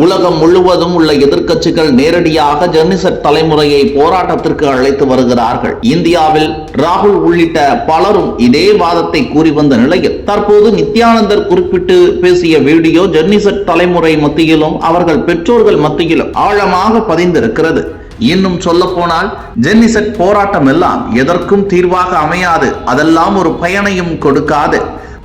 உலகம் முழுவதும் உள்ள எதிர்க்கட்சிகள் நேரடியாக ஜென்னிசெட் தலைமுறையை போராட்டத்திற்கு அழைத்து வருகிறார்கள். இந்தியாவில் ராகுல் உள்ளிட்ட பலரும் இதே வாதத்தை கூறி வந்த நிலையில் தற்போது நித்யானந்தர் குறிப்பிட்டு பேசிய வீடியோ ஜென்னிசெட் தலைமுறை மத்தியிலும் அவர்கள் பெற்றோர்கள் மத்தியிலும் ஆழமாக பதிந்திருக்கிறது. இன்னும் சொல்ல போனால் ஜென்னிசெட் போராட்டம் எல்லாம் எதற்கும் தீர்வாக அமையாது, அதெல்லாம் ஒரு பயனையும் கொடுக்காது.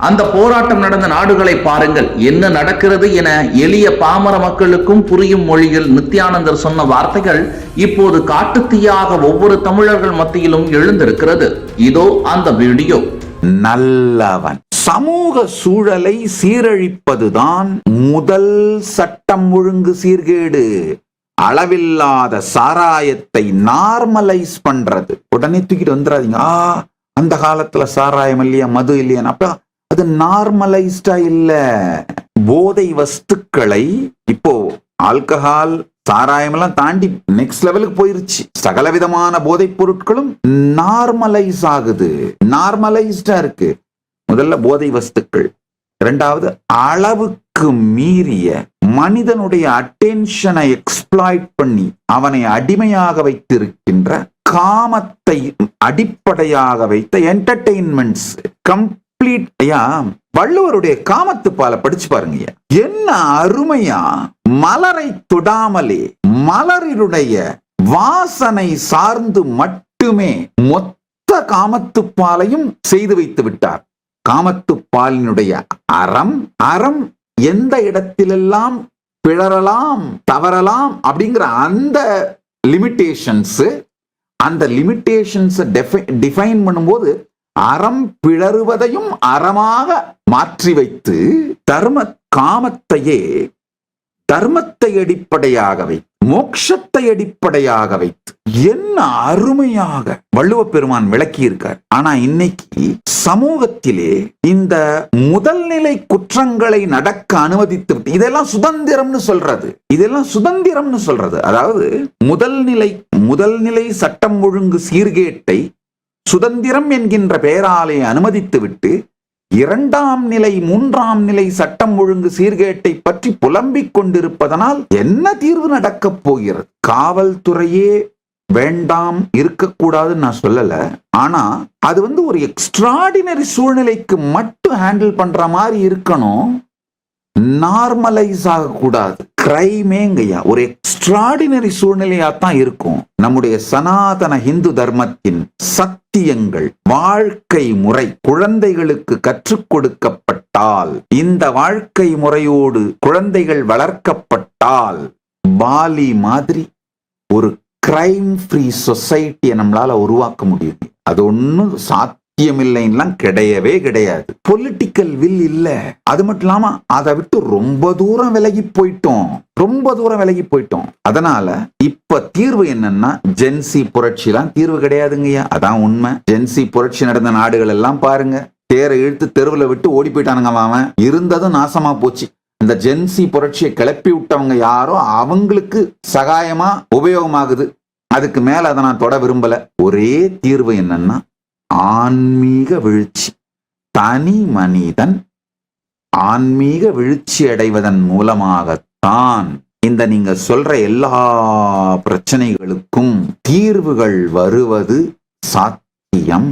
அந்த போராட்டம் நடந்த நாடுகளை பாருங்கள், என்ன நடக்கிறது என எளிய பாமர மக்களுக்கும் புரியும் மொழியில் நித்யானந்தர் சொன்ன வார்த்தைகள் இப்போது காட்டுத்தீயாக ஒவ்வொரு தமிழர்கள் மத்தியிலும் எழுந்திருக்கிறது. இதோ அந்த வீடியோ. நல்லவன் சமூக சூழலை சீரழிப்பதுதான் முதல் சட்டம் ஒழுங்கு சீர்கேடு. அளவில்லாத சாராயத்தை நார்மலைஸ் பண்றது. உடனே தூக்கிட்டு வந்துடாதீங்க, அந்த காலத்துல சாராயம் இல்லையா, மது இல்லையா, அப்ப அது நார்மலைஸ்டா இல்ல. போதை வஸ்துக்களை இப்போ ஆல்கஹால் சாராயம் எல்லாம் தாண்டி நெக்ஸ்ட் லெவலுக்கு போயிருச்சு. சகல விதமான போதைப் பொருட்களும் நார்மலைஸ் ஆகுது, நார்மலைஸ்டா இருக்கு. முதல்ல போதை வஸ்துக்கள், இரண்டாவது அளவுக்கு மீறிய மனிதனுடைய அட்டென்ஷனை எக்ஸ்ப்ளாய்ட் பண்ணி அவனை அடிமையாக வைத்திருக்கின்ற காமத்தை அடிப்படையாக வைத்த என்டர்டெயின்மெண்ட்ஸ் கம்ப்ளீட். வள்ளுவருடைய காமத்து பாலை படிச்சு பாருங்க, என்ன அருமையா. மலரை தொடாமலே மலரினுடைய வாசனை சார்ந்து மட்டுமே மொத்த காமத்துப்பாலையும் செய்து வைத்து விட்டார். காமத்துப்பாலினுடைய அறம் எந்த இடத்திலெல்லாம் பிழறலாம் தவறலாம் அப்படிங்கிற அந்த லிமிட்டேஷன்ஸ் டிஃபைன் பண்ணும்போது அறம் பிழறுவதையும் அறமாக மாற்றி வைத்து தர்மத்தை அடிப்படையாக வைத்து மோட்சத்தை அடிப்படையாக வைத்து என்ன அருமையாக வள்ளுவ பெருமான் விளக்கி இருக்கார். ஆனா இன்னைக்கு சமூகத்திலே இந்த முதல் நிலை குற்றங்களை நடக்க அனுமதித்து இதெல்லாம் சுதந்திரம்னு சொல்றது. அதாவது முதல் நிலை சட்டம் ஒழுங்கு சீர்கேட்டை சுதந்திரம் என்கின்ற பெயராலே அனுமதித்து விட்டு இரண்டாம் நிலை மூன்றாம் நிலை சட்டம் ஒழுங்கு சீர்கேட்டை பற்றி புலம்பிக் கொண்டிருப்பதனால் என்ன தீர்வு நடக்கப் போகிறது? காவல்துறையே வேண்டாம் இருக்கக்கூடாதுன்னு நான் சொல்லல, ஆனா அது ஒரு எக்ஸ்ட்ராடினரி சூழ்நிலைக்கு மட்டும் ஹேண்டில் பண்ற மாதிரி இருக்கணும், நார்மலைஸ் ஆகக்கூடாது. கிரைமேங்கய்யா ஒரு எக்ஸ்ட்ராடினரி சூழ்நிலையா தான் இருக்கும். நம்முடைய சனாதன இந்து தர்மத்தின் சத்தியங்கள், வாழ்க்கை முறை குழந்தைகளுக்கு கற்றுக் கொடுக்கப்பட்டால், இந்த வாழ்க்கை முறையோடு குழந்தைகள் வளர்க்கப்பட்டால் பாலி மாதிரி ஒரு கிரைம் ஃப்ரீ சொசைட்டியை நம்மளால உருவாக்க முடியும். அது ஒன்னும் சாத்தியமில்லைன்னா கிடையவே கிடையாது. பொலிட்டிக்கல் வில் இல்ல. அது மட்டும் இல்லாம அதை விட்டு ரொம்ப தூரம் விலகி போயிட்டோம். அதனால இப்ப தீர்வு என்னன்னா, ஜென்சி புரட்சிலாம் தீர்வு கிடையாதுங்கய்யா. அதான் உண்மை. ஜென்சி புரட்சி நடந்த நாடுகள் எல்லாம் பாருங்க, தேரை இழுத்து தெருவில் விட்டு ஓடி போயிட்டானுங்க. அவன் இருந்ததும் நாசமா போச்சு. இந்த ஜென்சி புரட்சியை கிளப்பி விட்டவங்க யாரோ அவங்களுக்கு சகாயமா உபயோகமாகுது. அதுக்கு மேல அதை நான் தொட விரும்பல. ஒரே தீர்வு என்னன்னா, ஆன்மீக வீழ்ச்சி. தனி மனிதன் ஆன்மீக வீழ்ச்சி அடைவதன் மூலமாகத்தான் இந்த நீங்க சொல்ற எல்லா பிரச்சனைகளுக்கும் தீர்வுகள் வருவது சாத்தியம்.